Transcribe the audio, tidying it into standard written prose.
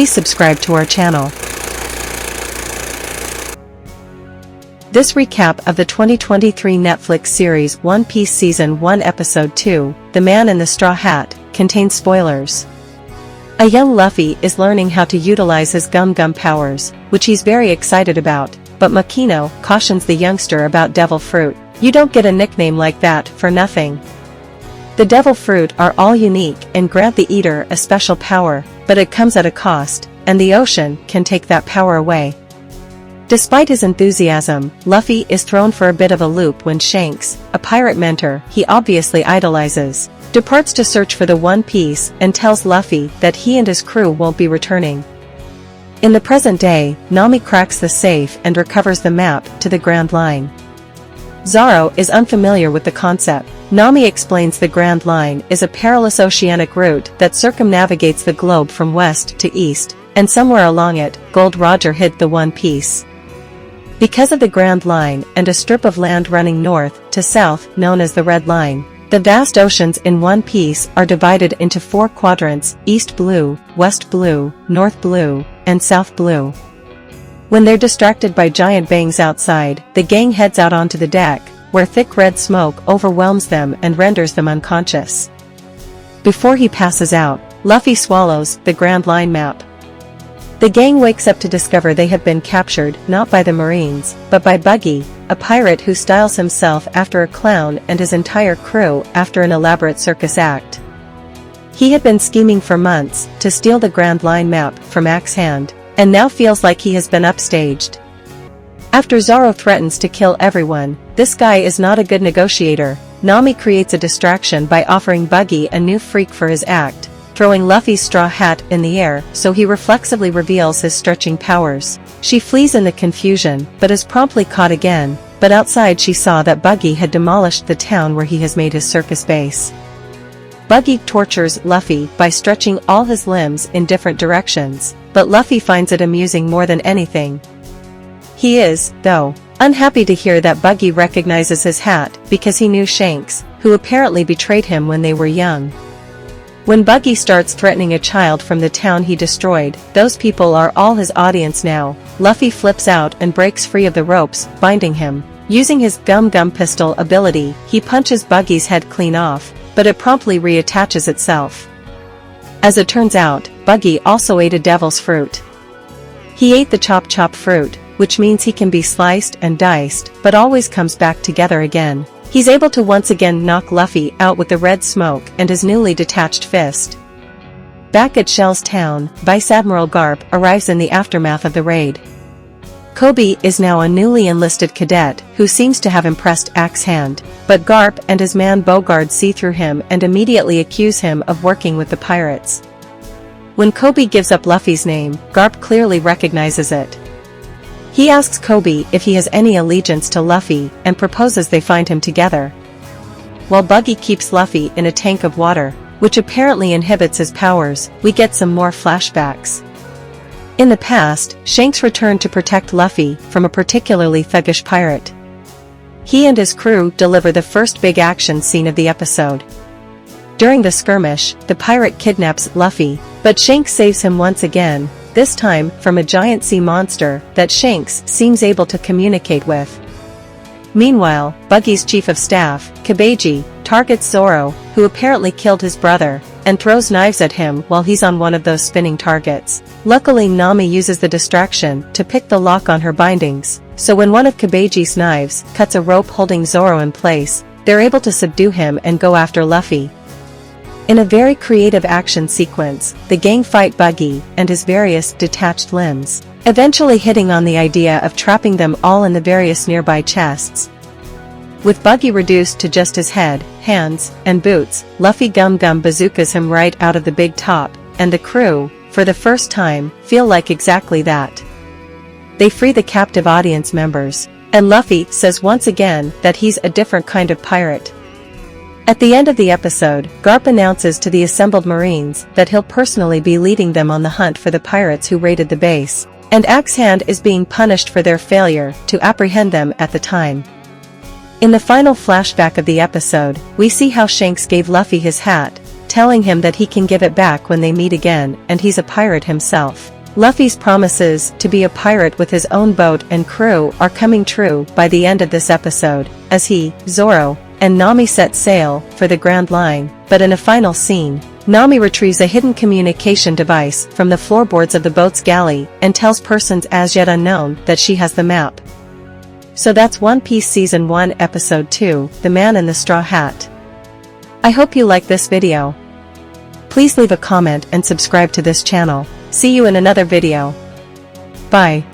please subscribe to our channel. This recap of the 2023 Netflix series One Piece Season 1 Episode 2, The Man in the Straw Hat, contains spoilers. A young Luffy is learning how to utilize his Gum Gum powers, which he's very excited about, but Mackenyu cautions the youngster about Devil Fruit. You don't get a nickname like that for nothing. The Devil Fruit are all unique and grant the eater a special power, but it comes at a cost, and the ocean can take that power away. Despite his enthusiasm, Luffy is thrown for a bit of a loop when Shanks, a pirate mentor he obviously idolizes, departs to search for the One Piece and tells Luffy that he and his crew won't be returning. In the present day, Nami cracks the safe and recovers the map to the Grand Line. Zoro is unfamiliar with the concept. Nami explains the Grand Line is a perilous oceanic route that circumnavigates the globe from west to east, and somewhere along it, Gold Roger hid the One Piece. Because of the Grand Line and a strip of land running north to south known as the Red Line, the vast oceans in One Piece are divided into 4 quadrants: East Blue, West Blue, North Blue, and South Blue. When they're distracted by giant bangs outside, the gang heads out onto the deck, where thick red smoke overwhelms them and renders them unconscious. Before he passes out, Luffy swallows the Grand Line map. The gang wakes up to discover they have been captured not by the Marines, but by Buggy, a pirate who styles himself after a clown and his entire crew after an elaborate circus act. He had been scheming for months to steal the Grand Line map from Axe Hand, and now feels like he has been upstaged. After Zoro threatens to kill everyone, this guy is not a good negotiator. Nami creates a distraction by offering Buggy a new freak for his act, throwing Luffy's straw hat in the air so he reflexively reveals his stretching powers. She flees in the confusion but is promptly caught again, but outside she saw that Buggy had demolished the town where he has made his circus base. Buggy tortures Luffy by stretching all his limbs in different directions, but Luffy finds it amusing more than anything. He is, though, unhappy to hear that Buggy recognizes his hat because he knew Shanks, who apparently betrayed him when they were young. When Buggy starts threatening a child from the town he destroyed, those people are all his audience now. Luffy flips out and breaks free of the ropes binding him. Using his Gum Gum pistol ability, he punches Buggy's head clean off, but it promptly reattaches itself. As it turns out, Buggy also ate a devil's fruit. He ate the chop chop fruit, which means he can be sliced and diced, but always comes back together again. He's able to once again knock Luffy out with the red smoke and his newly detached fist. Back at Shell's town, Vice Admiral Garp arrives in the aftermath of the raid. Kobe is now a newly enlisted cadet who seems to have impressed Axe Hand, but Garp and his man Bogard see through him and immediately accuse him of working with the pirates. When Kobe gives up Luffy's name, Garp clearly recognizes it. He asks Kobe if he has any allegiance to Luffy and proposes they find him together. While Buggy keeps Luffy in a tank of water, which apparently inhibits his powers, we get some more flashbacks. In the past, Shanks returned to protect Luffy from a particularly thuggish pirate. He and his crew deliver the first big action scene of the episode. During the skirmish, the pirate kidnaps Luffy, but Shanks saves him once again, this time from a giant sea monster that Shanks seems able to communicate with. Meanwhile, Buggy's chief of staff, Kabeji, targets Zoro, who apparently killed his brother, and throws knives at him while he's on one of those spinning targets. Luckily Nami uses the distraction to pick the lock on her bindings, so when one of Kabeji's knives cuts a rope holding Zoro in place, they're able to subdue him and go after Luffy. In a very creative action sequence, the gang fight Buggy and his various detached limbs, eventually hitting on the idea of trapping them all in the various nearby chests. With Buggy reduced to just his head, hands, and boots, Luffy Gum Gum bazookas him right out of the big top, and the crew, for the first time, feel like exactly that. They free the captive audience members, and Luffy says once again that he's a different kind of pirate. At the end of the episode, Garp announces to the assembled Marines that he'll personally be leading them on the hunt for the pirates who raided the base, and Axe Hand is being punished for their failure to apprehend them at the time. In the final flashback of the episode, we see how Shanks gave Luffy his hat, telling him that he can give it back when they meet again and he's a pirate himself. Luffy's promises to be a pirate with his own boat and crew are coming true by the end of this episode, as he, Zoro, and Nami set sail for the Grand Line, but in a final scene, Nami retrieves a hidden communication device from the floorboards of the boat's galley and tells persons as yet unknown that she has the map. So that's One Piece Season 1 Episode 2, The Man in the Straw Hat. I hope you like this video. Please leave a comment and subscribe to this channel. See you in another video. Bye.